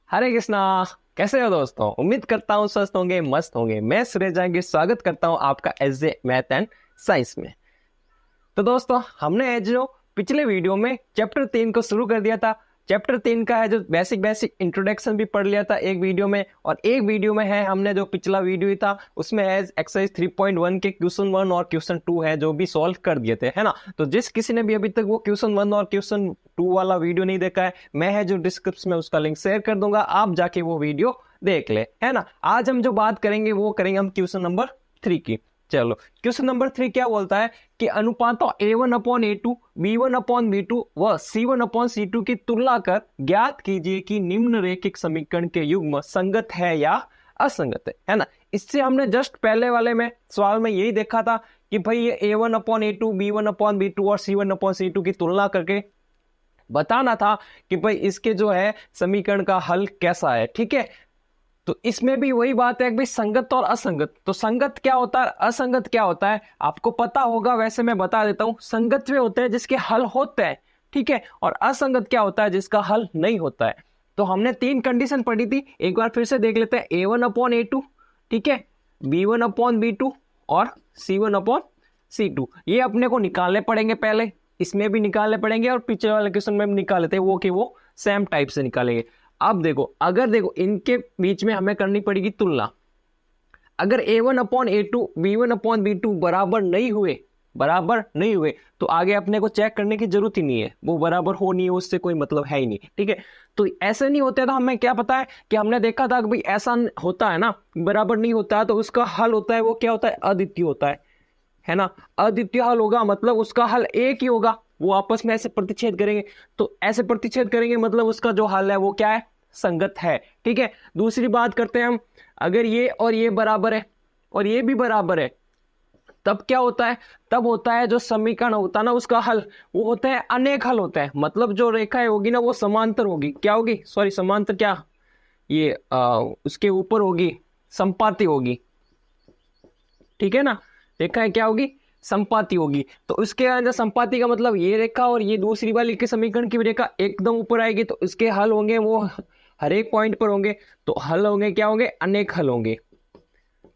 हरे कृष्णा। कैसे हो दोस्तों? उम्मीद करता हूँ स्वस्थ होंगे, मस्त होंगे। मैं सुरेश जहांगीर स्वागत करता हूँ आपका एसजे मैथ एंड साइंस में। तो दोस्तों, हमने आज जो पिछले वीडियो में चैप्टर 3 को शुरू कर दिया था। चैप्टर 3 का है जो बेसिक इंट्रोडक्शन भी पढ़ लिया था एक वीडियो में, और एक वीडियो में है हमने जो पिछला वीडियो था उसमें है एक्सरसाइज 3.1 के क्वेश्चन 1 और क्वेश्चन 2 है जो भी सॉल्व कर दिए थे, है ना। तो जिस किसी ने भी अभी तक वो क्वेश्चन 1 और क्वेश्चन 2 वाला वीडियो नहीं देखा है, मैं है जो डिस्क्रिप्शन में उसका लिंक शेयर कर दूंगा, आप जाके वो वीडियो देख ले, है ना। आज हम जो बात करेंगे वो करेंगे हम क्वेश्चन नंबर 3 की। चलो, क्वेश्चन नंबर 3 क्या बोलता है कि अनुपातों A1/A2, B1/B2 व C1/C2 की तुलना कर ज्ञात कीजिए कि निम्नलिखित समीकरण के युग्म संगत है या असंगत है ना। इससे हमने जस्ट पहले वाले में सवाल में यही देखा था कि भाई ये A1/A2, B1/B2 और C1/C2 की तुलना करके बताना था कि भाई इसके जो है समीकरण का हल कैसा है, ठीक है। तो इसमें भी वही बात है कि भाई संगत और असंगत। तो संगत क्या होता है, असंगत क्या होता है, आपको पता होगा, वैसे मैं बता देता हूं। संगत वे होते हैं जिसके हल होते हैं, ठीक है, और असंगत क्या होता है, जिसका हल नहीं होता है। तो हमने 3 कंडीशन पढ़ी थी, एक बार फिर से देख लेते हैं। A1/A2, ठीक है, B1/B2 और C1/C2, ये अपने को निकालने पड़ेंगे। पहले इसमें भी निकालने पड़ेंगे और पिछले वाले क्वेश्चन में भी निकाल लेते हैं, वो कि वो सेम टाइप से निकालेंगे। अब देखो, अगर देखो इनके बीच में हमें करनी पड़ेगी तुलना। अगर A1/A2, B1/B2 बराबर नहीं हुए तो आगे अपने को चेक करने की जरूरत ही नहीं है, वो बराबर हो नहीं हो उससे कोई मतलब है ही नहीं, ठीक है। तो ऐसे नहीं होते तो हमें क्या पता है कि हमने देखा था कि भाई ऐसा होता है ना, बराबर नहीं होता है तो उसका हल होता है, वो क्या होता है, अद्वितीय होता है ना। अद्वितीय हल होगा मतलब उसका हल एक ही होगा, वो आपस में ऐसे प्रतिच्छेद करेंगे। तो ऐसे प्रतिच्छेद करेंगे मतलब उसका जो हल है वो क्या है, संगत है, ठीक है। दूसरी बात करते हैं हम, अगर ये और ये बराबर है और ये भी बराबर है, तब क्या होता है, तब होता है जो समीकरण होता है ना उसका हल, वो होता है अनेक हल होता है। मतलब जो रेखाएं होगी ना वो समांतर होगी, क्या होगी, सॉरी समांतर क्या, ये उसके ऊपर होगी, संपाती होगी, ठीक है ना। रेखा है क्या होगी, संपाती होगी। तो उसके अंदर संपाती का मतलब ये रेखा और ये दूसरी वाली के समीकरण की रेखा एकदम ऊपर आएगी, तो इसके हल होंगे वो हर एक पॉइंट पर होंगे। तो हल होंगे क्या होंगे, अनेक हल होंगे,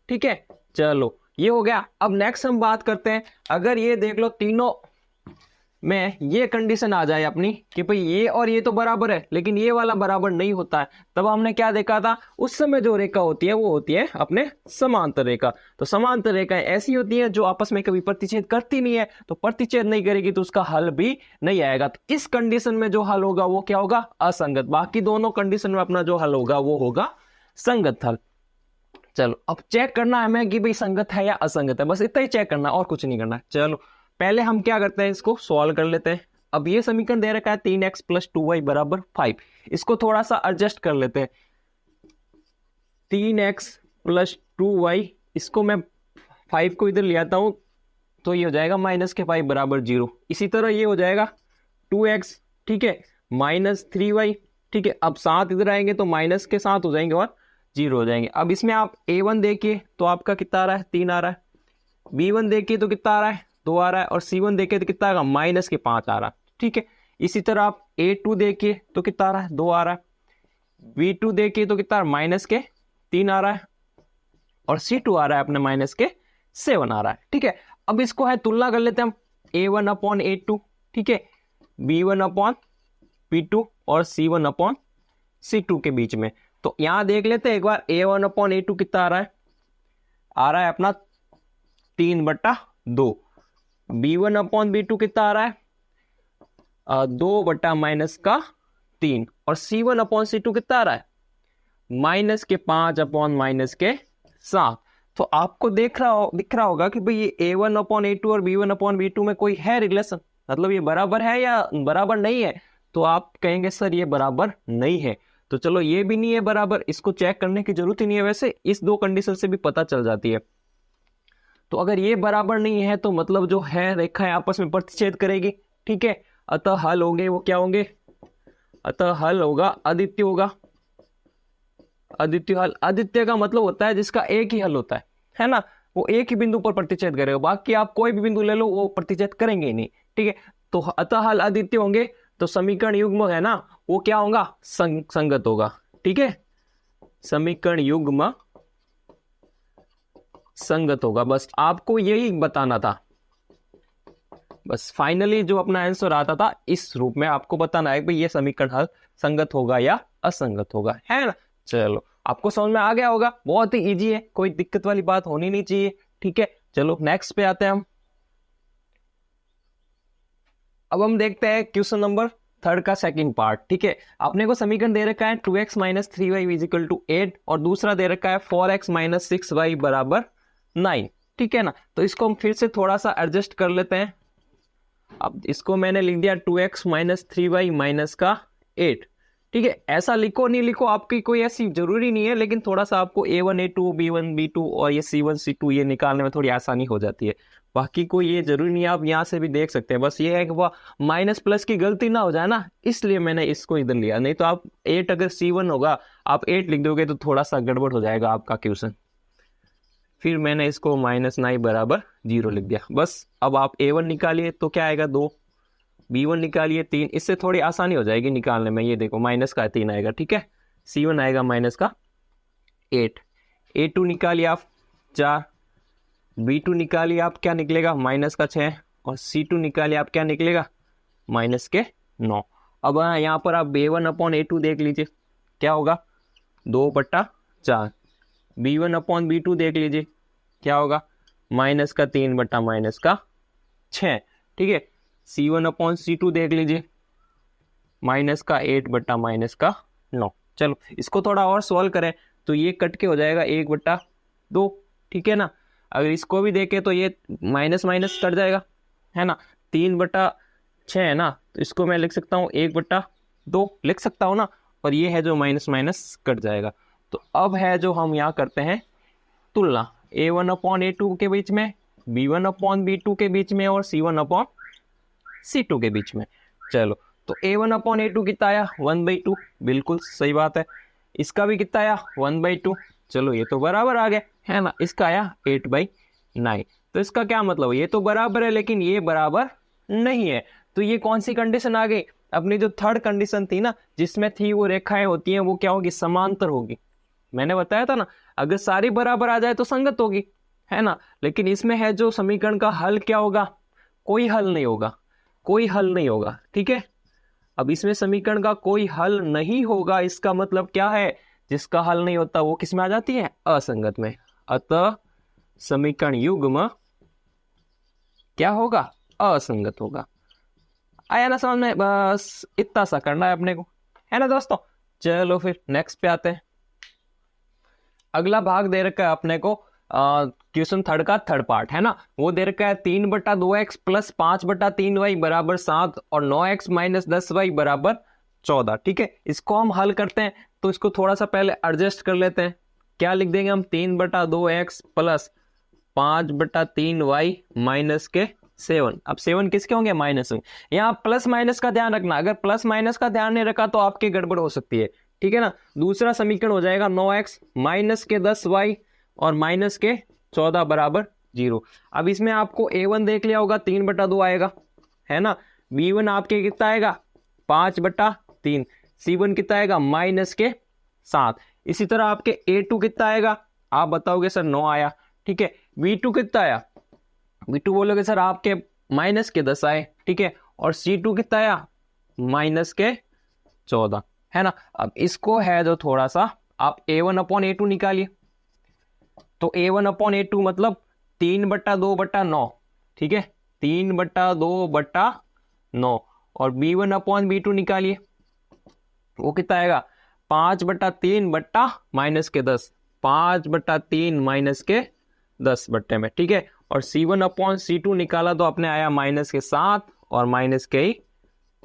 ठीक है। चलो, ये हो गया। अब नेक्स्ट हम बात करते हैं, अगर ये देख लो तीनों में ये कंडीशन आ जाए अपनी कि भाई ये और ये तो बराबर है लेकिन ये वाला बराबर नहीं होता है, तब हमने क्या देखा था, उस समय जो रेखा होती है वो होती है अपने समांतर रेखा। तो समांतर रेखाएं ऐसी होती हैं जो आपस में कभी प्रतिच्छेद करती नहीं है, तो प्रतिच्छेद नहीं करेगी तो उसका हल भी नहीं आएगा। तो इस कंडीशन में जो हल होगा वो क्या होगा, असंगत। बाकी दोनों कंडीशन में अपना जो हल होगा वो होगा संगत हल। चलो, अब चेक करना है हमें कि भाई संगत है या असंगत है, बस इतना ही चेक करना और कुछ नहीं करना। चलो, पहले हम क्या करते हैं, इसको सॉल्व कर लेते हैं। अब ये समीकरण दे रखा है 3x + 2y = 5। इसको थोड़ा सा एडजस्ट कर लेते हैं। 3x + 2y, इसको मैं 5 को इधर ले आता हूं तो ये हो जाएगा -5 = 0। इसी तरह ये हो जाएगा 2x, ठीक है, -3y, ठीक है। अब 7 इधर आएंगे तो माइनस के साथ हो जाएंगे और 0 हो जाएंगे। अब इसमें आप A1 देखिए तो आपका कितना आ रहा है, 3 आ रहा है। B1 देखिए तो कितना आ रहा है, 2 आ रहा है। और C1 देखिए तो कितना आएगा, -5 आ रहा है, ठीक है। इसी तरह आप A2 देखिए तो कितना आ रहा है, 2 आ रहा है। B2 देखिए तो कितना, -3 आ रहा है। और C2 आ रहा है अपने -7 आ रहा है, ठीक है। अब इसको है तुलना कर लेते हैं हम, A1/A2, ठीक है, B1/B2 और C1/C2 के बीच में। तो यहां देख लेते हैं एक बार, A1/A2 कितना आ रहा है अपना 3/2। B1/B2 कितना आ रहा है, 2/-3। और C1/C2 कितना आ रहा है, -5/-7। तो आपको दिख रहा होगा कि भाई ये A1/A2 और B1/B2 में कोई है रिलेशन, मतलब ये बराबर है या बराबर नहीं है। तो आप कहेंगे सर ये बराबर नहीं है। तो चलो, ये भी नहीं है बराबर, इसको चेक करने की जरूरत ही नहीं है, वैसे इस 2 कंडीशन से भी पता चल जाती है। तो अगर ये बराबर नहीं है तो मतलब जो है रेखाएं आपस में प्रतिच्छेद करेगी, ठीक है। अतः हल होंगे वो क्या होंगे, अतः हल होगा अद्वितीय होगा। अद्वितीय हल, अद्वितीय का मतलब होता है जिसका एक ही हल होता है ना। वो एक ही बिंदु पर प्रतिच्छेद करेगा, बाकी आप कोई भी बिंदु ले लो वो प्रतिच्छेद करेंगे ही नहीं, ठीक है। तो अतः हल अद्वितीय होंगे, तो समीकरण युग्म है ना वो क्या होगा, संगत होगा, ठीक है, समीकरण युग्म संगत होगा। बस आपको यही बताना था, बस फाइनली जो अपना आंसर आता था इस रूप में आपको बताना है कि ये समीकरण हल संगत होगा या असंगत होगा, है ना। चलो आपको समझ में आ गया होगा, बहुत ही इजी है, कोई दिक्कत वाली बात होनी नहीं चाहिए, ठीक है। चलो नेक्स्ट पे आते हैं हम। अब हम देखते हैं क्वेश्चन नंबर 3 का सेकंड पार्ट, ठीक है। आपने को समीकरण दे रखा है 2x minus 3y is equal to 8 और दूसरा दे रखा है 4x माइनस 6y बराबर 9, ठीक है ना। तो इसको हम फिर से थोड़ा सा एडजस्ट कर लेते हैं। अब इसको मैंने लिख दिया 2x माइनस 3y माइनस का 8, ठीक है। ऐसा लिखो नहीं लिखो आपकी कोई ऐसी जरूरी नहीं है, लेकिन थोड़ा सा आपको a1 a2 b1 b2 और ये c1 c2 ये निकालने में थोड़ी आसानी हो जाती है। बाकी कोई ये जरूरी नहीं है, आप यहाँ से भी देख सकते हैं, बस ये है कि वह माइनस प्लस की गलती ना हो जाए ना, इसलिए मैंने इसको इधर लिया। नहीं तो आप 8 अगर c1 होगा आप 8 लिख दोगे तो थोड़ा सा गड़बड़ हो जाएगा आपका क्वेश्चन। फिर मैंने इसको माइनस 9 बराबर 0 लिख दिया। बस अब आप a1 निकालिए तो क्या आएगा 2, b1 निकालिए 3, इससे थोड़ी आसानी हो जाएगी निकालने में। ये देखो माइनस का 3 आएगा, ठीक है। c1 आएगा माइनस का 8, a2 निकालिए आप 4, b2 निकालिए आप क्या निकलेगा माइनस का 6 और c2 निकालिए आप क्या निकलेगा माइनस के 9। अब यहाँ पर आप a1 अपॉन a2 देख लीजिए क्या होगा 2/4, b1 अपॉन b2 देख लीजिए क्या होगा माइनस का 3 बटा माइनस का 6, ठीक है। c1 अपॉन c2 देख लीजिए माइनस का 8 बटा माइनस का 9। चलो इसको थोड़ा और सॉल्व करें तो ये कट के हो जाएगा 1/2, ठीक है ना। अगर इसको भी देखें तो ये माइनस माइनस कट जाएगा, है ना। 3/6 है ना, तो इसको मैं लिख सकता हूँ 1/2 लिख सकता हूँ ना, और ये है जो माइनस माइनस कट जाएगा। तो अब है जो हम यहाँ करते हैं तुलना a1 अपॉन a2 के बीच में, b1 अपॉन b2 के बीच में और c1 अपॉन c2 के बीच में। चलो तो a1 अपॉन a2 कितना आया 1/2, बिल्कुल सही बात है। इसका भी कितना आया 1/2, चलो ये तो बराबर आ गया, है ना। इसका आया 8/9, तो इसका क्या मतलब ये तो बराबर है लेकिन ये बराबर नहीं है। तो ये कौन सी कंडीशन आ गई, अपनी जो थर्ड कंडीशन थी ना जिसमें थी वो रेखाएं होती हैं वो क्या होगी समांतर होगी। मैंने बताया था ना अगर सारी बराबर आ जाए तो संगत होगी, है ना। लेकिन इसमें है जो समीकरण का हल क्या होगा, कोई हल नहीं होगा, कोई हल नहीं होगा, ठीक है। अब इसमें समीकरण का कोई हल नहीं होगा, इसका मतलब क्या है जिसका हल नहीं होता वो किस में आ जाती है असंगत में। अतः समीकरण युग्म क्या होगा असंगत होगा। आया ना समझ में, बस इतना सा करना है अपने को, है ना दोस्तों। चलो फिर नेक्स्ट पे आते हैं। अगला भाग दे रखा है अपने को क्वेश्चन 3 का थर्ड पार्ट, है ना। वो दे रखा है 3/2x प्लस 5/3y बराबर 7 और 9x माइनस 10y बराबर 14, ठीक है। इसको हम हल करते हैं तो इसको थोड़ा सा पहले एडजस्ट कर लेते हैं। क्या लिख देंगे हम 3/2x प्लस 5/3y माइनस के 7। अब 7 किसके होंगे माइनस होंगे। यहाँ प्लस माइनस का ध्यान रखना, अगर प्लस माइनस का ध्यान नहीं रखा तो आपकी गड़बड़ हो सकती है, ठीक है ना। दूसरा समीकरण हो जाएगा 9x माइनस के 10y और माइनस के 14 बराबर 0। अब इसमें आपको a1 देख लिया होगा 3/2 आएगा, है ना। b1 आपके कितना आएगा 5/3, c1 कितना आएगा माइनस के 7। इसी तरह आपके a2 कितना आएगा आप बताओगे सर 9 आया, ठीक है। b2 कितना आया, b2 बोलोगे सर आपके माइनस के 10 आए, ठीक है। और c2 कितना आया माइनस के 14, है ना। अब इसको है जो थोड़ा सा आप a1 अपॉन a2 निकालिए, तो a1 अपॉन a2 मतलब 3/2/9, ठीक है 3/2/9। और b1 अपॉन b2 निकालिए, वो कितना आएगा 5/3 बट्टा माइनस के 10, 5/3 माइनस के 10 बट्टे में, ठीक है। और c1 अपॉन c2 निकाला तो अपने आया माइनस के 7 और माइनस के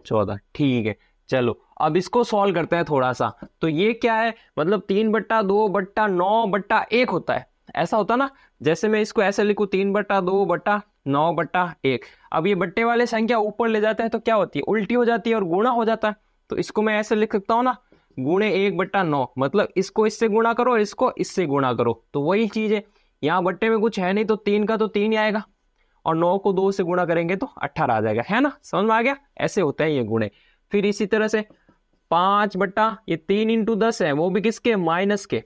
14, ठीक है। चलो अब इसको सॉल्व करते हैं थोड़ा सा। तो ये क्या है मतलब 3/2/9/1 होता है, ऐसा होता ना। जैसे मैं इसको ऐसे लिखूं 3/2/9/1। अब ये बट्टे वाले संख्या ऊपर ले जाते हैं तो क्या होती है उल्टी हो जाती है और गुणा हो जाता है। तो इसको मैं ऐसे लिख सकता हूँ ना गुणे 1/9, मतलब इसको इससे गुणा करो और इसको इससे गुणा करो, तो वही चीज है। यहाँ बट्टे में कुछ है नहीं तो 3 का तो 3 ही आएगा और 9 को 2 से गुणा करेंगे तो 18 आ जाएगा, है ना। समझ में आ गया, ऐसे होते हैं ये गुणे। फिर इसी तरह से 5 बटा ये 3 इंटू 10 है, वो भी किसके, माइनस के,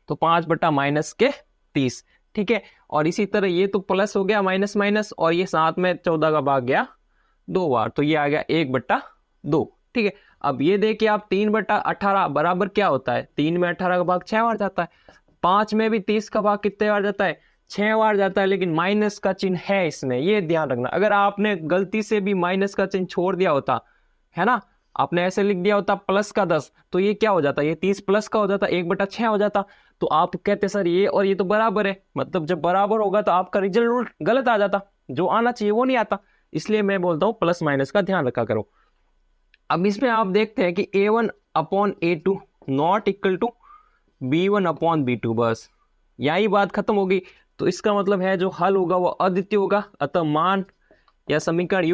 तो 5 बटा माइनस के 30, ठीक है। और इसी तरह ये तो प्लस हो गया माइनस माइनस, और ये साथ में 14 का भाग गया 2 बार, तो ये आ गया 1 बटा 2, ठीक है। अब ये देखिए आप 3 बटा 18 बराबर क्या होता है, 3 में 18 का भाग 6 बार जाता है, 5 में भी 30 का भाग कितने बार जाता है, 6 बार जाता है, लेकिन माइनस का चिन्ह है इसमें, ये ध्यान रखना। अगर आपने गलती से भी माइनस का चिन्ह छोड़ दिया होता है ना, आपने ऐसे लिख दिया होता प्लस का 10, तो ये क्या हो जाता, ये 30 प्लस का हो जाता, 1 बटा 6 हो जाता। तो आप कहते सर ये और ये तो बराबर है, मतलब जब बराबर होगा तो आपका रिजल्ट गलत आ जाता, जो आना चाहिए वो नहीं आता, इसलिए मैं बोलता हूँ प्लस माइनस का ध्यान रखा करो। अब इसमें आप देखते हैं कि a1 upon a2 not equal to b1 upon b2, बस यही बात खत्म होगी। तो इसका मतलब है जो हल होगा वो अद्वितीय होगा, अतः मान या समीकरण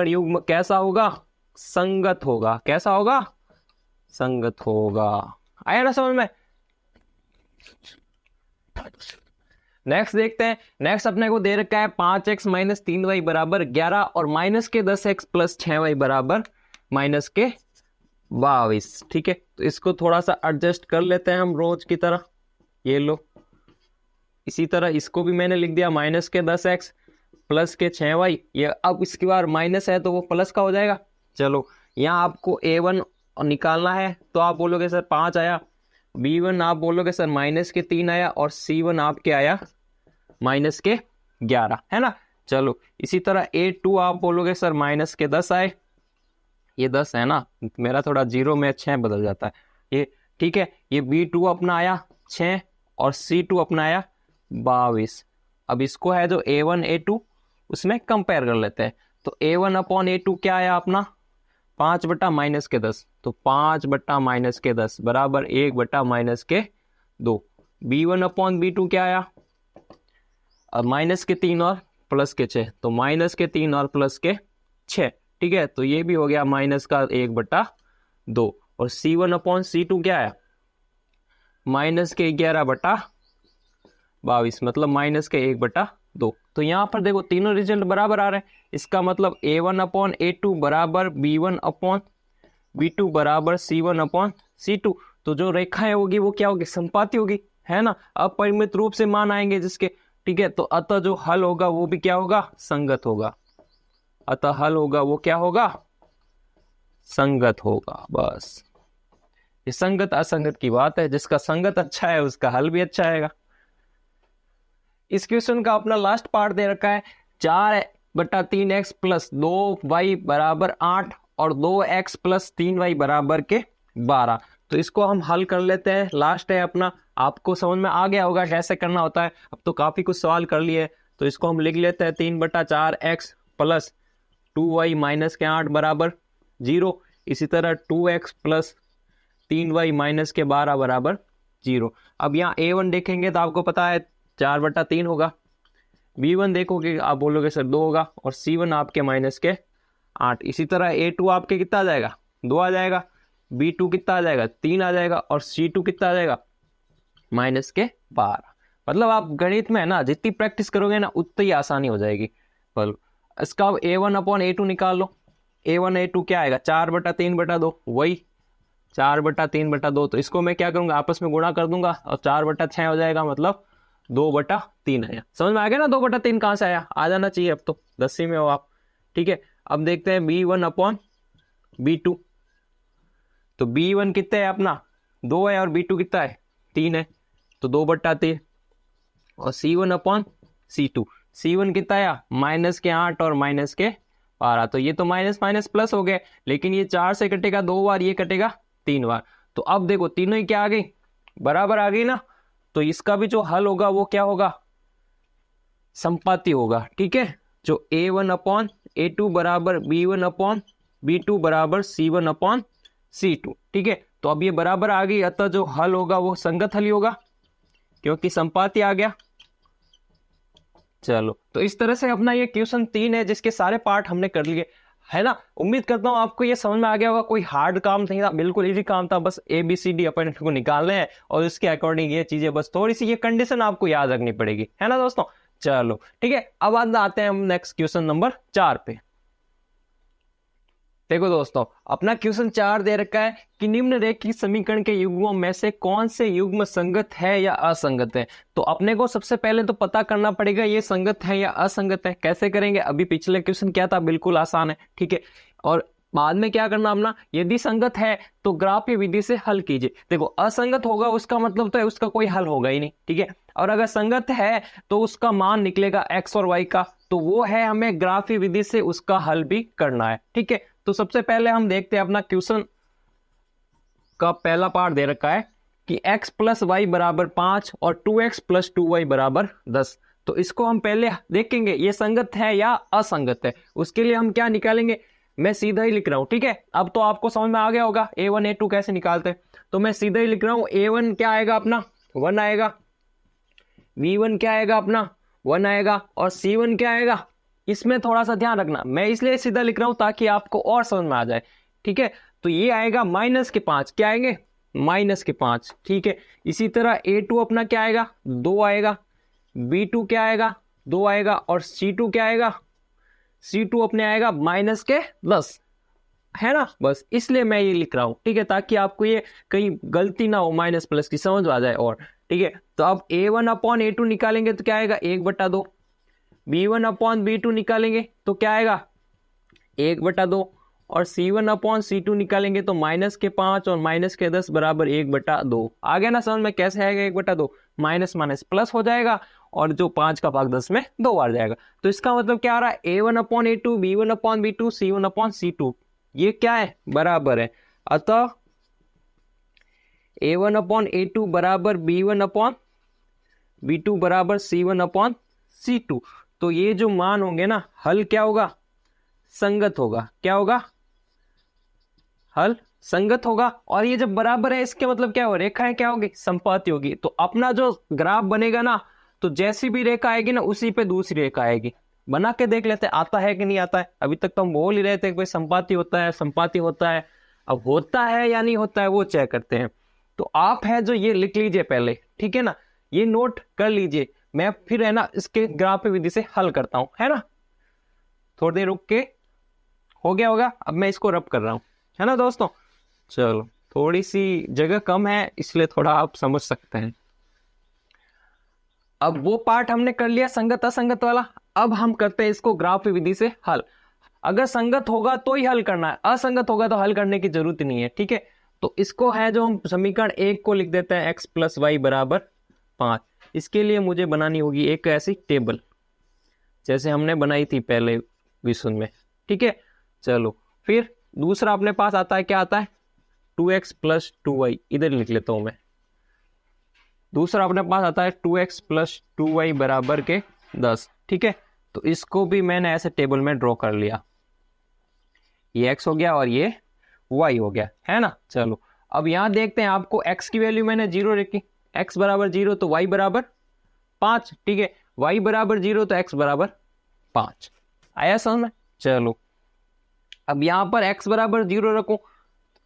युग्म कैसा होगा, संगत होगा। कैसा होगा, संगत होगा। आया ना समझ में। नेक्स्ट देखते हैं। नेक्स्ट अपने को दे रखा है 5x माइनस 3y बराबर 11 और माइनस के 10x प्लस 6y बराबर माइनस के 22, ठीक है। तो इसको थोड़ा सा एडजस्ट कर लेते हैं हम रोज की तरह, ये लो। इसी तरह इसको भी मैंने लिख दिया माइनस के 10x प्लस के 6y, ये अब इसकी बार माइनस है तो वो प्लस का हो जाएगा। चलो यहाँ आपको a1 निकालना है, तो आप बोलोगे सर 5 आया, b1 आप बोलोगे सर माइनस के 3 आया, और c1 आपके आया माइनस के 11, है ना। चलो इसी तरह a2 आप बोलोगे सर माइनस के 10 आए, ये 10 है ना, मेरा थोड़ा 0 में 6 बदल जाता है ये, ठीक है। ये b2 अपना आया 6 और c2 अपना आया 22। अब इसको है जो a1 a2 उसमें कंपेयर कर लेते हैं। तो a1 अपॉन a2 क्या आया अपना, 5 बटा माइनस के 10, तो 5 बटा माइनस के 10 बराबर 1 बटा माइनस के 2। b1 अपॉन b2 क्या आया, अब माइनस के 3 और प्लस के 6, तो माइनस के 3 और प्लस के 6, ठीक है। तो ये भी हो गया माइनस का 1 बटा 2। और c1 अपॉन c2 क्या आया, माइनस के 11 बटा 22, मतलब माइनस के 1 बटा 2। तो यहाँ पर देखो तीनों रिजल्ट बराबर आ रहे हैं, इसका मतलब a1 अपॉन a2 बराबर b1 अपॉन b2 बराबर c1 अपॉन c2। तो जो रेखाएं होगी वो क्या होगी, संपाती होगी, है ना। अपरिमित रूप से मान आएंगे जिसके, ठीक है। तो अतः जो हल होगा वो भी क्या होगा, संगत होगा। अतः हल होगा वो क्या होगा, संगत होगा। बस ये संगत असंगत की बात है, जिसका संगत अच्छा है उसका हल भी अच्छा आएगा। इस क्वेश्चन का अपना लास्ट पार्ट दे रखा है 4 बटा 3x प्लस 2y बराबर 8 और 2x प्लस 3y बराबर के 12। तो इसको हम हल कर लेते हैं, लास्ट है अपना। आपको समझ में आ गया होगा कैसे करना होता है, अब तो काफी कुछ सवाल कर लिए। तो इसको हम लिख लेते हैं 3 बटा 4x प्लस 2y माइनस के 8 बराबर 0। इसी तरह 2x प्लस 3y माइनस के 12 बराबर 0। अब यहाँ a1 देखेंगे तो आपको पता है 4 बटा 3 होगा, b1 देखोगे आप बोलोगे सर 2 होगा, और c1 आपके माइनस के 8। इसी तरह a2 आपके कितना आ जाएगा, 2 आ जाएगा, b2 कितना आ जाएगा, 3 आ जाएगा, और c2 कितना आ जाएगा, माइनस के 12। मतलब आप गणित में है ना जितनी प्रैक्टिस करोगे ना उतनी आसानी हो जाएगी। बोलो इसका a1 अपॉन a2 निकाल लो। a1 a2 क्या आएगा, 4 बटा 3 बटा 2, वही 4 बटा 3 बटा 2। तो इसको मैं क्या करूंगा, आपस में गुणा कर दूंगा, और 4 बटा 6 हो जाएगा, मतलब 2 बटा 3 आया। समझ में आ गया ना, 2 बटा 3 कहां से आया, आ जाना चाहिए अब तो, 10वीं में हो आप, ठीक है। अब देखते हैं b1 अपॉन b2। तो b1 कितना है अपना, 2 है, और b2 कितना है, 3 है, तो 2 बटा 3। और c1 अपॉन c2, c1 कितना आया, माइनस के 8 और माइनस के 12। तो ये तो माइनस माइनस प्लस हो गए, लेकिन ये 4 से कटेगा 2 बार, ये कटेगा 3 बार। तो अब देखो तीनों ही क्या आ गई, बराबर आ गई ना। तो इसका भी जो हल होगा वो क्या होगा, संपाती होगा, ठीक है। जो a1 अपॉन a2 बराबर b1 अपॉन b2 बराबर c1 अपॉन c2, ठीक है। तो अब ये बराबर आ गई, अतः जो हल होगा वो संगत हल ही होगा, क्योंकि संपाती आ गया। चलो तो इस तरह से अपना ये क्वेश्चन 3 है, जिसके सारे पार्ट हमने कर लिए, है ना। उम्मीद करता हूँ आपको ये समझ में आ गया होगा, कोई हार्ड काम नहीं था, बिल्कुल इजी काम था, बस ABCD अपन को निकालने हैं, और उसके अकॉर्डिंग ये चीजें, बस थोड़ी सी ये कंडीशन आपको याद रखनी पड़ेगी, है ना दोस्तों। चलो ठीक है, अब आते हैं हम नेक्स्ट क्वेश्चन नंबर 4 पे। देखो दोस्तों, अपना क्वेश्चन 4 दे रखा है कि निम्नलिखित समीकरण के युग्मों में से कौन से युग्म संगत है या असंगत है। तो अपने को सबसे पहले तो पता करना पड़ेगा ये संगत है या असंगत है। कैसे करेंगे, अभी पिछले क्वेश्चन क्या था, बिल्कुल आसान है, ठीक है। और बाद में क्या करना अपना, यदि संगत है तो ग्राफीय विधि से हल कीजिए। देखो असंगत होगा उसका मतलब तो है उसका कोई हल होगा ही नहीं, ठीक है। और अगर संगत है तो उसका मान निकलेगा x और y का, तो वो है हमें ग्राफीय विधि से उसका हल भी करना है, ठीक है। तो सबसे पहले हम देखते हैं अपना क्वेश्चन का पहला पार्ट दे रखा है कि x प्लस वाई बराबर 5 और 2x प्लस 2y बराबर 10। तो इसको हम पहले देखेंगे ये संगत है या असंगत है। उसके लिए हम क्या निकालेंगे, मैं सीधा ही लिख रहा हूं, ठीक है। अब तो आपको समझ में आ गया होगा a1 a2 कैसे निकालते हैं। तो मैं सीधा ही लिख रहा हूं, a1 क्या आएगा अपना 1 आएगा, v1 क्या आएगा अपना 1 आएगा, और c1 क्या आएगा। इसमें थोड़ा सा ध्यान रखना, मैं इसलिए सीधा लिख रहा हूं ताकि आपको और समझ में आ जाए, ठीक है। तो ये आएगा -5, क्या आएंगे -5, ठीक है। इसी तरह a2 अपना क्या आएगा 2 आएगा, b2 क्या आएगा 2 आएगा, और c2 क्या आएगा, c2 अपने आएगा -10, है ना। बस इसलिए मैं ये लिख रहा हूं, ठीक है, ताकि आपको ये कहीं गलती ना हो, माइनस प्लस की समझ आ जाए और, ठीक है। तो अब a1 अपॉन a2 निकालेंगे तो क्या आएगा 1/2, b1 अपॉन b2 निकालेंगे तो क्या आएगा 1/2, और c1 अपॉन c2 निकालेंगे तो -5 और -10 बराबर 1/2। आ गया ना समझ में कैसे आएगा 1/2, माइनस माइनस प्लस हो जाएगा और जो 5 का भाग 10 में 2 बार जाएगा। तो इसका मतलब क्या आ रहा है, a1 upon a2, b1 upon b2, c1 upon c2, ये क्या है बराबर है। अतः a1 अपॉन a2 बराबर b1 अपॉन b2 बराबर c1 अपॉन c2। तो ये जो मान होंगे ना, हल क्या होगा, संगत होगा। क्या होगा, हल संगत होगा। और ये जब बराबर है इसके मतलब क्या हो, रेखाएं क्या होगी, समपाती होगी। तो अपना जो ग्राफ बनेगा ना, तो जैसी भी रेखा आएगी ना उसी पे दूसरी रेखा आएगी। बना के देख लेते हैं आता है कि नहीं आता है। अभी तक तो हम बोल ही रहे थे कि भाई संपाती होता है, संपाती होता है। अब होता है या नहीं होता है वो चेक करते हैं। तो आप है जो ये लिख लीजिए पहले, ठीक है ना, ये नोट कर लीजिए। मैं फिर है ना इसके ग्राफ विधि से हल करता हूं, है ना। थोड़ी देर रुक के हो गया होगा। अब मैं इसको रब कर रहा हूं, है ना दोस्तों। चलो थोड़ी सी जगह कम है इसलिए थोड़ा आप समझ सकते हैं। अब वो पार्ट हमने कर लिया संगत असंगत वाला। अब हम करते हैं इसको ग्राफ विधि से हल। अगर संगत होगा तो ही हल करना है, असंगत होगा तो हल करने की जरूरत नहीं है, ठीक है। तो इसको है जो हम समीकरण 1 को लिख देते हैं x प्लस वाई बराबर 5। इसके लिए मुझे बनानी होगी एक ऐसी टेबल जैसे हमने बनाई थी पहले विषय में, ठीक है। चलो फिर दूसरा अपने पास आता है, क्या आता है 2x प्लस 2y, इधर लिख लेता हूं मैं। दूसरा अपने पास आता है 2x प्लस 2y बराबर के 10, ठीक है। तो इसको भी मैंने ऐसे टेबल में ड्रॉ कर लिया। ये x हो गया और ये y हो गया, है ना। चलो अब यहां देखते हैं, आपको x की वैल्यू मैंने 0 रखी, x बराबर 0 तो y बराबर 5, ठीक है। y बराबर 0 तो x बराबर 5। आया समझ में। चलो अब यहां पर x बराबर 0 रखो,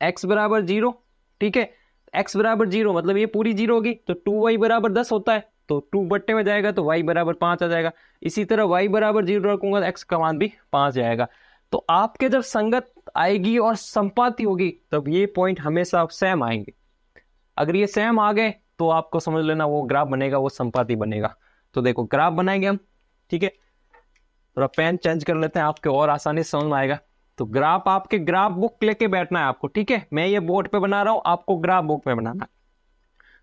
x बराबर 0, ठीक है। x बराबर 0 मतलब ये पूरी 0 होगी, तो 2y बराबर 10 होता है, तो 2 बट्टे में जाएगा तो y बराबर 5 आ जाएगा। इसी तरह y बराबर 0 रखूंगा तो x का मान भी 5 जाएगा। तो आपके जब संगत आएगी और संपाती होगी तब ये पॉइंट हमेशा सेम आएंगे। अगर ये सेम आ गए तो आपको समझ लेना वो ग्राफ बनेगा, वो संपाती बनेगा। तो देखो ग्राफ बनाएंगे हम, ठीक है। थोड़ा पेन चेंज कर लेते हैं आपके और आसानी से समझ में आएगा। तो ग्राफ आपके ग्राफ बुक लेके बैठना है आपको, ठीक है। मैं ये बोर्ड पे बना रहा हूं, आपको ग्राफ बुक पे बनाना है।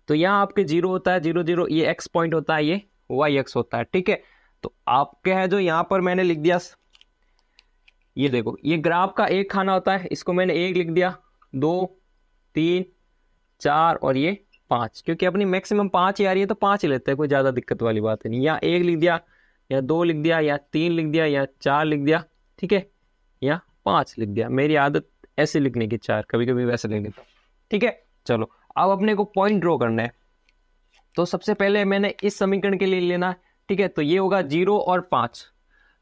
तो यहाँ आपके 0 होता है, 0 0, ये x पॉइंट होता है, ये y x होता है, ठीक है। तो आपके है जो यहाँ पर मैंने लिख दिया, ये देखो ये ग्राफ का एक खाना होता है, इसको मैंने 1 लिख दिया, 2 3 4 और ये 5, क्योंकि अपनी मैक्सिमम 5 ही आ रही है तो 5 ही लेते हैं, कोई ज्यादा दिक्कत वाली बात नहीं। या 1 लिख दिया, या 2 लिख दिया, या 3 लिख दिया, या 4 लिख दिया, ठीक है, या 5 लिख दिया। मेरी आदत ऐसे लिखने की 4, कभी कभी वैसे लिख देता हूँ, ठीक है। चलो अब अपने को पॉइंट ड्रॉ करना है। तो सबसे पहले मैंने इस समीकरण के लिए लेना है, ठीक है। तो ये होगा 0 और 5,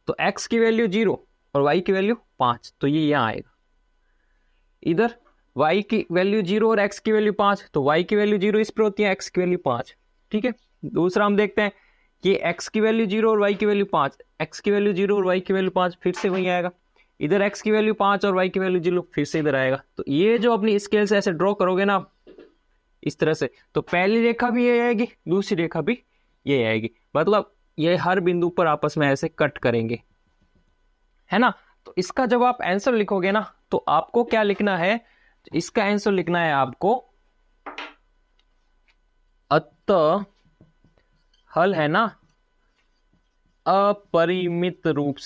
तो x की वैल्यू 0 और y की वैल्यू 5, तो ये यहाँ आएगा। इधर y की वैल्यू 0 और x की वैल्यू 5, तो y की वैल्यू 0 इस पर होती है, x की वैल्यू 5, ठीक है। दूसरा हम देखते हैं कि x की वैल्यू 0 और y की वैल्यू 5, x की वैल्यू 0 और y की वैल्यू 5, फिर से वही आएगा। इधर x की वैल्यू 5 और y की वैल्यू 0, फिर से इधर आएगा। तो ये जो अपनी स्केल से ऐसे ड्रॉ करोगे ना इस तरह से, तो पहली रेखा भी ये आएगी, दूसरी रेखा भी ये आएगी, मतलब ये हर बिंदु पर आपस में ऐसे कट करेंगे, है ना। तो इसका जब आप आंसर लिखोगे ना तो आपको क्या लिखना है, इसका आंसर लिखना है आपको अतः हल है ना अपरिमित रूप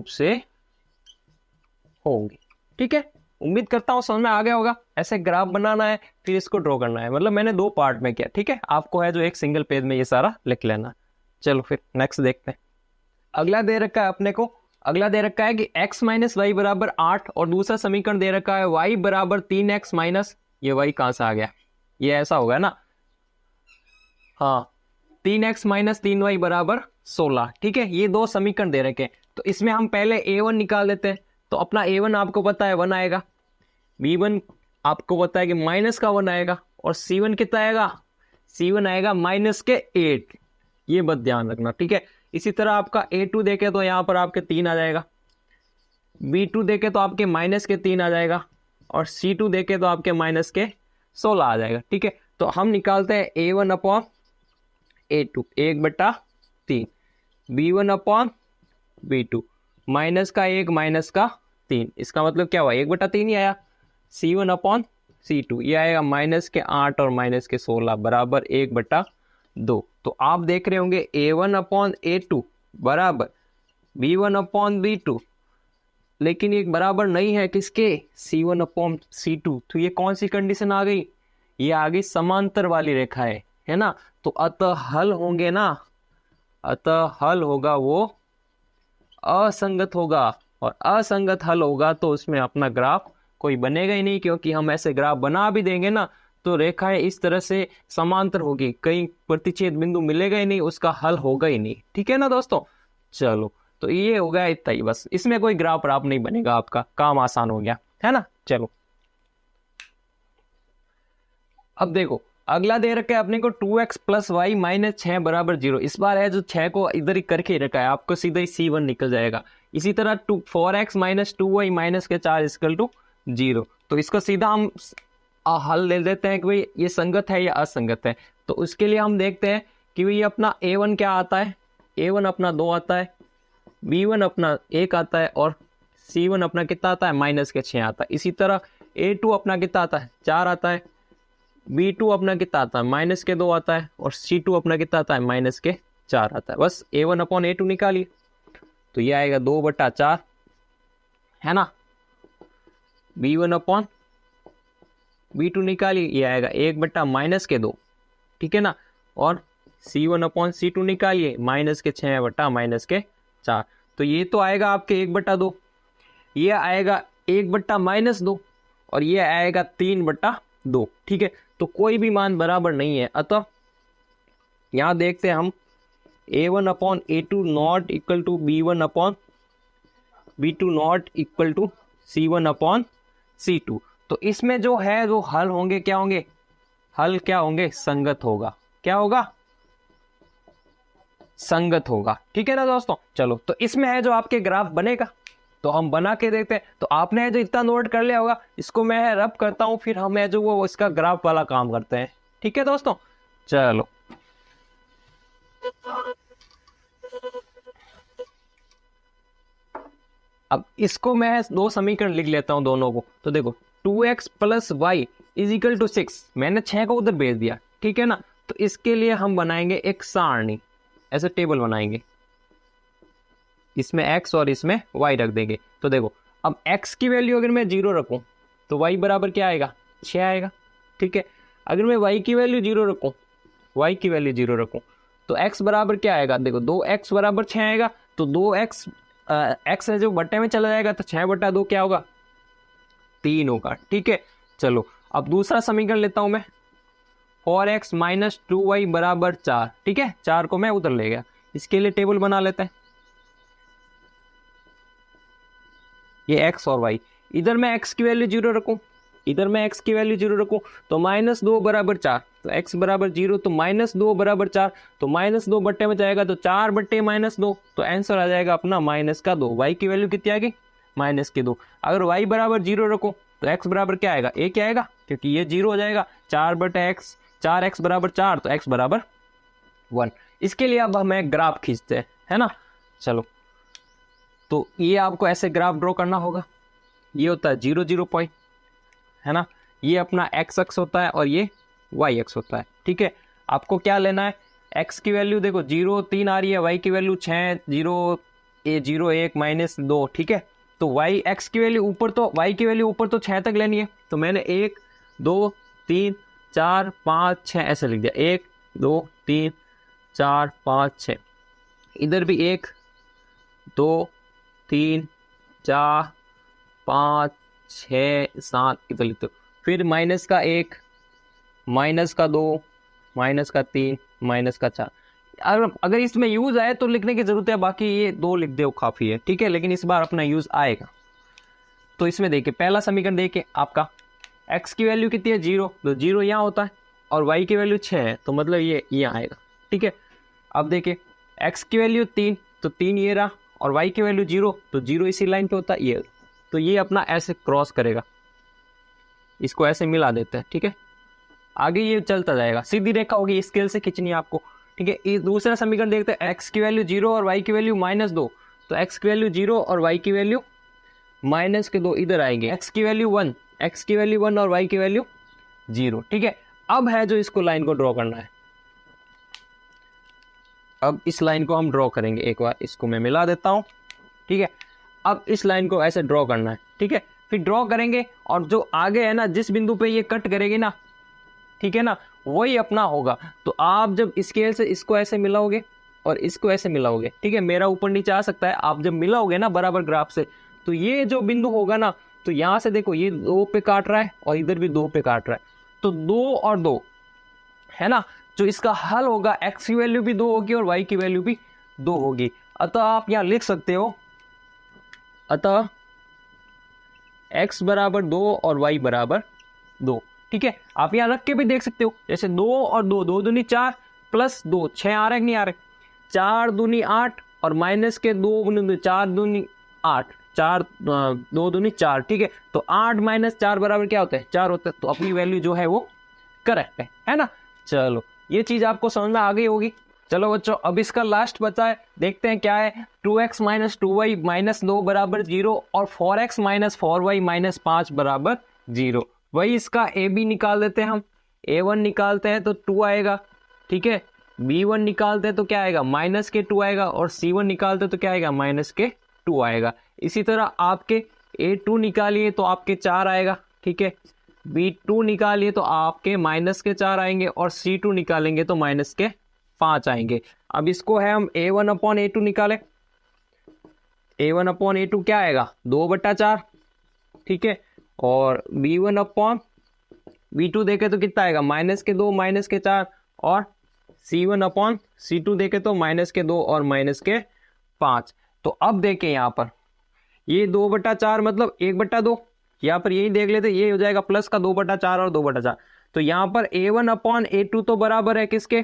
से होंगे। ठीक है, उम्मीद करता हूं समझ में आ गया होगा। ऐसे ग्राफ बनाना है, फिर इसको ड्रॉ करना है, मतलब मैंने 2 पार्ट में किया। ठीक है, आपको है जो एक सिंगल पेज में ये सारा लिख लेना। चलो फिर नेक्स्ट देखते हैं। अगला दे रखा है अपने को, अगला दे रखा है कि x माइनस वाई बराबर 8 और दूसरा समीकरण दे रखा है y बराबर 3x माइनस, ये y कहां से आ गया, ये ऐसा होगा ना, हाँ 3x माइनस 3y बराबर 16। ठीक है, ये 2 समीकरण दे रखे हैं, तो इसमें हम पहले a1 निकाल देते हैं। तो अपना a1 आपको पता है 1 आएगा, b1 आपको पता है कि माइनस का 1 आएगा, और c1 कितना आएगा, c1 आएगा माइनस के 8, ये बात ध्यान रखना। ठीक है, इसी तरह आपका a2 देखे तो यहाँ पर आपके 3 आ जाएगा, b2 देखे तो आपके माइनस के 3 आ जाएगा, और c2 देखे तो आपके माइनस के 16 आ जाएगा। ठीक है, तो हम निकालते हैं a1 upon a2 1/3, b1 upon b2 minus का 1 माइनस का 3, इसका मतलब क्या हुआ 1/3 ही आया। c1 अपॉन c2 ये आएगा माइनस के 8 और माइनस के 16 बराबर 1/2। तो आप देख रहे होंगे a1 अपॉन a2 बराबर b1 अपॉन b2, लेकिन ये बराबर नहीं है किसके, c1 अपॉन c2। तो ये कौन सी कंडीशन आ गई, ये आ गई समांतर वाली रेखा है ना। तो अतः हल होंगे ना, अतः हल होगा वो असंगत होगा, और असंगत हल होगा तो उसमें अपना ग्राफ कोई बनेगा ही नहीं, क्योंकि हम ऐसे ग्राफ बना भी देंगे ना तो रेखाएं इस तरह से समांतर होगी, कहीं प्रतिच्छेद बिंदु मिलेगा ही नहीं, उसका हल होगा ही नहीं। ठीक है ना दोस्तों, चलो तो ये हो गया इतना ही, बस इसमें कोई ग्राफ राफ नहीं बनेगा, आपका काम आसान हो गया, है ना। चलो अब देखो अगला दे रखा है अपने को 2x प्लस वाई माइनस 6 बराबर 0। इस बार है जो 6 को इधर ही करके रखा है, आपको सीधा ही c1 निकल जाएगा। इसी तरह 4x माइनस 2y माइनस के 4 इक्वल टू 0। तो इसको सीधा हम हल ले देते हैं कि भाई ये संगत है या असंगत है। तो उसके लिए हम देखते हैं कि भाई अपना a1 क्या आता है, a1 अपना 2 आता है, b1 अपना 1 आता है, और c1 अपना कितना आता है माइनस के 6 आता है। इसी तरह a2 अपना कितना आता है 4 आता है, b2 अपना कितना आता है माइनस के 2 आता है, और c2 अपना कितना आता है माइनस के 4 आता है। बस a1 अपॉन a2 निकालिए, तो ये आएगा 2/4, है ना। b1 अपॉन b2 निकालिए, ये आएगा 1/-2, ठीक है ना। और c1 अपॉन c2 निकालिए, माइनस के 6/-4। तो ये तो आएगा आपके 1/2, ये आएगा 1/-2, और ये आएगा 3/2। ठीक है, तो कोई भी मान बराबर नहीं है। अतः यहां देखते हैं हम a1 upon a2 not equal to b1 upon b2 not equal to c1 upon c2। तो इसमें जो है वो हल होंगे, क्या होंगे, हल क्या होंगे, संगत होगा। क्या होगा, संगत होगा। ठीक है ना दोस्तों, चलो तो इसमें है जो आपके ग्राफ बनेगा, तो हम बना के देखते हैं। तो आपने जो इतना नोट कर लिया होगा, इसको मैं रब करता हूं, फिर हम जो वो इसका ग्राफ वाला काम करते हैं। ठीक है दोस्तों, चलो अब इसको मैं 2 समीकरण लिख लेता हूं दोनों को। तो देखो 2x plus y is equal to 6, मैंने 6 को उधर भेज दिया, ठीक है ना। तो इसके लिए हम बनाएंगे एक सारणी, ऐसे टेबल बनाएंगे, इसमें x और इसमें y रख देंगे। तो देखो अब x की वैल्यू अगर मैं 0 रखूं तो y बराबर क्या आएगा, 6 आएगा। ठीक है, अगर मैं y की वैल्यू 0 रखूं, y की वैल्यू 0 रखूं तो x बराबर क्या आएगा, देखो 2x बराबर 6 आएगा। तो 2x x है जो बट्टे में चला जाएगा, तो 6/2 क्या होगा, 3 होगा। ठीक है, चलो अब दूसरा समीकरण लेता हूं मैं, 4x माइनस 2y बराबर 4। ठीक है, 4 को मैं उधर ले गया, इसके लिए टेबल बना लेते हैं। ये x और y, इधर मैं x की वैल्यू 0 रखूं इधर मैं x की वैल्यू 0 रखूं तो -2 बराबर 4, तो x बराबर 0, तो -2 बराबर 4, तो -2 बट्टे में जाएगा तो 4 बट्टे -2, तो आंसर आ जाएगा अपना -2। y की वैल्यू कितनी आ गई, -2। अगर y बराबर 0 रखो तो x बराबर क्या आएगा, a क्या आएगा, क्योंकि ये 0 हो जाएगा। 4 बटे x, 4x बराबर 4, तो x बराबर 1। इसके लिए अब हमें ग्राफ खींचते हैं, है ना। चलो, तो ये आपको ऐसे ग्राफ ड्रॉ करना होगा। ये होता है 0 0 पॉइंट, है ना। ये अपना x अक्ष होता है और ये y अक्ष होता है, ठीक है। आपको क्या लेना है, x की वैल्यू देखो 0 3 आ रही है, y की वैल्यू 6 0 0 1 -2, ठीक है। तो x की वैल्यू ऊपर, तो y की वैल्यू ऊपर तो 6 तक लेनी है, तो मैंने 1 2 3 4 5 6 ऐसे लिख दिया, 1 2 3 4 5 6। इधर भी 1 2 3 4 5 6 7 इधर लिखते हो। फिर माइनस का 1, माइनस का 2, माइनस का 3, माइनस का 4। अगर इसमें यूज आए तो लिखने की जरूरत है, बाकी ये 2 लिख दो काफी है, ठीक है। लेकिन इस बार अपना यूज आएगा। तो इसमें देखिए पहला समीकरण देखिए, आपका x की वैल्यू कितनी है 0, तो 0 यहाँ होता है, और y की वैल्यू 6 है, तो मतलब ये यहाँ आएगा, ठीक है। अब देखिए x की वैल्यू 3, तो 3 ये रहा, और y की वैल्यू 0, तो 0 इसी लाइन पे होता है ये, तो ये अपना ऐसे क्रॉस करेगा, इसको ऐसे मिला देते हैं, ठीक है। आगे ये चलता जाएगा, सीधी रेखा होगी, स्केल से खींचनी है आपको, ठीक है। इस दूसरा समीकरण देखते हैं, x की वैल्यू 0 और y की वैल्यू -2, तो x की वैल्यू 0 और y की वैल्यू -2 इधर आएंगे। x की वैल्यू 1, x की वैल्यू 1 और y की वैल्यू 0, ठीक है। अब है जो इसको लाइन को ड्रॉ करना है, अब इस लाइन को हम ड्रॉ करेंगे। एक बार इसको मैं मिला देता हूं, ठीक है। अब इस लाइन को ऐसे ड्रॉ करना है, ठीक है। फिर ड्रॉ करेंगे, और जो आगे है ना, जिस बिंदु पे ये कट करेगी ना, ठीक है ना, वही अपना होगा। तो आप जब स्केल से इसको ऐसे मिलाओगे और इसको ऐसे मिलाओगे, ठीक है, मेरा ऊपर नीचे आ सकता है, आप जब मिलाओगे ना बराबर ग्राफ से, तो ये जो बिंदु होगा ना, तो यहां से देखो ये 2 पे काट रहा है और इधर भी 2 पे काट रहा है, तो 2 और 2, है ना। जो इसका हल होगा, x की वैल्यू भी 2 होगी और y की वैल्यू भी 2 होगी। अतः आप यहां लिख सकते हो, अतः x बराबर 2 और y बराबर 2, ठीक है। आप यहां रख के भी देख सकते हो, जैसे 2 और 2, 2 दूनी 4 प्लस 2 6 आ रहा है कि नहीं आ रहा, 4 दूनी 8 और माइनस के 2 4 दूनी 8, 4 2 दूनी 4, ठीक है। तो 8 - 4 बराबर क्या होता है, 4 होता है। तो अपनी वैल्यू जो है वो करेक्ट है ना। चलो, ये चीज आपको समझ में आ गई होगी। चलो बच्चों, अब इसका लास्ट बचा है, देखते हैं क्या है। 2x - 2y -2 बराबर 0 और 4x - 4y -5 बराबर 0। वही इसका a b निकाल देते हैं हम। a1 निकालते हैं तो 2 आएगा, ठीक है। b1 निकालते हैं तो क्या आएगा, -2 आएगा, और c1 निकालते हैं तो क्या आएगा, -2 आएगा। इसी तरह आपके a2 निकालिए तो आपके 4 आएगा, ठीक है। b2 निकालिए तो आपके -4 आएंगे, और c2 निकालेंगे तो -5 आएंगे। अब इसको है हम a1/a2 निकालें। a1/a2 क्या आएगा, 2/4, ठीक है। और b1/b2 देखे तो कितना आएगा, -2 -4, और c1/c2 देखे तो -2 और -5। तो अब देखें यहाँ पर, ये 2/4 मतलब 1/2, यहाँ पर यही देख लेते, ये हो जाएगा प्लस का 2/4 और 2/4। तो यहाँ पर a1/a2 तो बराबर है किसके,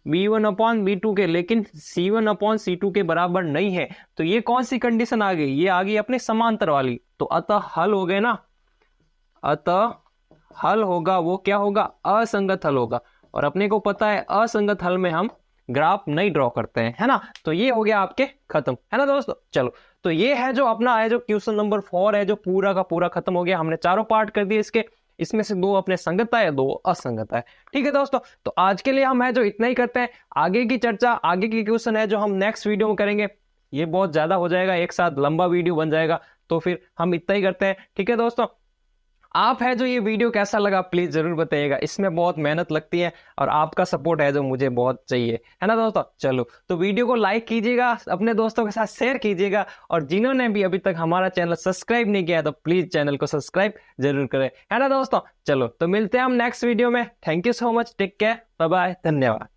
b1/b2 के, लेकिन c1/c2 के बराबर नहीं है। तो ये कौन सी कंडीशन आ गई, ये आ गई अपने समांतर वाली। तो अतः हल हो गए ना, अतः हल होगा वो क्या होगा, असंगत हल होगा। और अपने को पता है असंगत हल में हम ग्राफ नहीं ड्रॉ करते हैं, है ना। तो ये हो गया आपके खत्म, है ना दोस्तों। चलो, तो ये है जो अपना है, जो क्वेश्चन नंबर 4 है, जो पूरा का पूरा खत्म हो गया। हमने चारों पार्ट कर दिए इसके, इसमें से 2 अपने संगत है, 2 असंगत है, ठीक है दोस्तों। तो आज के लिए हम है जो इतना ही करते हैं। आगे की चर्चा, आगे की क्वेश्चन है जो हम नेक्स्ट वीडियो में करेंगे, ये बहुत ज्यादा हो जाएगा, एक साथ लंबा वीडियो बन जाएगा, तो फिर हम इतना ही करते हैं, ठीक है दोस्तों। आप है जो ये वीडियो कैसा लगा प्लीज जरूर बताइएगा, इसमें बहुत मेहनत लगती है और आपका सपोर्ट है जो मुझे बहुत चाहिए, है ना दोस्तों। चलो, तो वीडियो को लाइक कीजिएगा, अपने दोस्तों के साथ शेयर कीजिएगा, और जिन्होंने भी अभी तक हमारा चैनल सब्सक्राइब नहीं किया तो प्लीज चैनल को सब्सक्राइब जरूर करें, है ना दोस्तों। चलो, तो मिलते हैं हम नेक्स्ट वीडियो में। Thank you so much, take care, bye bye, धन्यवाद।